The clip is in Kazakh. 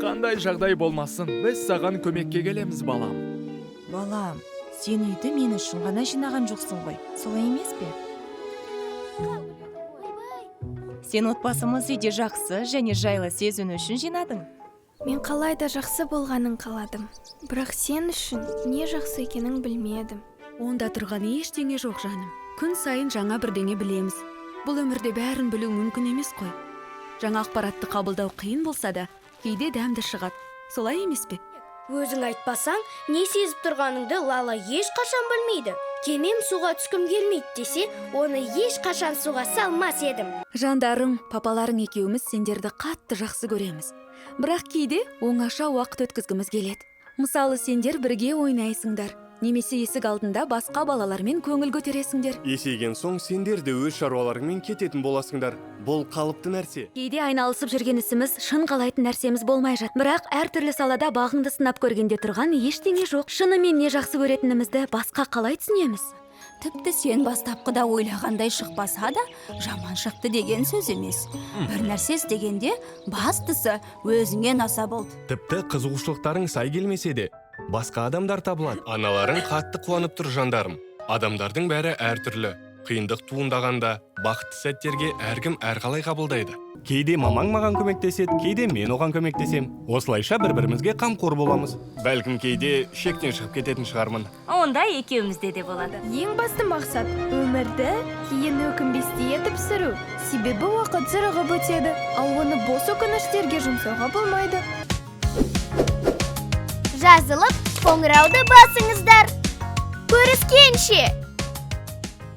Қандай жағдай болмасын, біз саған көмекке келеміз, балам. Балам, сен үйді мен үшін ғана жинаған жоқсың ғой, солай емес пе? Сен отбасымыз үйде жақсы және жайлы сезіну үшін жинадың. Мен қалай да жақсы болғанын қаладым. Бірақ сен үшін не жақсы екенін білмедім. Онда тұрған ештеңе жоқ, жаным. Күн сайын жаңа бірдеңе білеміз. Бұл өмірде бәрін білу мүмкін емес қой. Жаңа ақпаратты қабылдау қиын болса да, кейде дәмді шығады. Солай емес пе? Өзің айтпасаң, не сезіп тұрғаныңды Лала ешқашан білмейді. Кемем суға түскім келмейді десе, оны ешқашан суға салмас едім. Жандарым, папаларың екеуміз сендерді қатты жақсы көреміз. Бірақ кейде оңаша уақыт өткізгіміз келеді. Мысалы, сендер бірге ойнайсыңдар. Немесе есік алдында басқа балалармен көңіл көтересіңдер. Есейген соң сендер де өз шаруаларыңмен кететін боласыңдар. Бұл қалыпты нәрсе. Кейде айналысып жүрген ісіміз шын қалайтын нәрсеміз болмай жат. Бірақ әртүрлі салада бағыңды сынап көргенде тұрған ештеңе жоқ. Шынымен не жақсы көретінімізді басқа қалай түсінеміз? Тіпті сен бастапқыда ойлағандай шықпаса да, жаман шықты деген сөз емес. Бір нәрсе істегенде бастысы өзіңе наса болды. Тіпті қызығушылықтарың сай келмесе де, басқа адамдар табылады. Аналарың қатты қуанып тұр, жандарым. Адамдардың бәрі әртүрлі. Қиындық туындағанда, бақытты сәттерге әркім әрқалай қабылдайды. Кейде мамаң маған көмектеседі, кейде мен оған көмектесем. Осылайша бір-бірімізге қамқор боламыз. Бәлкім кейде шектен шығып кететін шығармын. Онда екеумізде де болады. Ең басты мақсат өмірді кейін өкінбестей етіп сүру. Себебі уақыт зырғып өтеді, ал оны бос өкініштерге жұмсауға болмайды. Жазылып, қоңырауды басыңыздар. Көріскенше!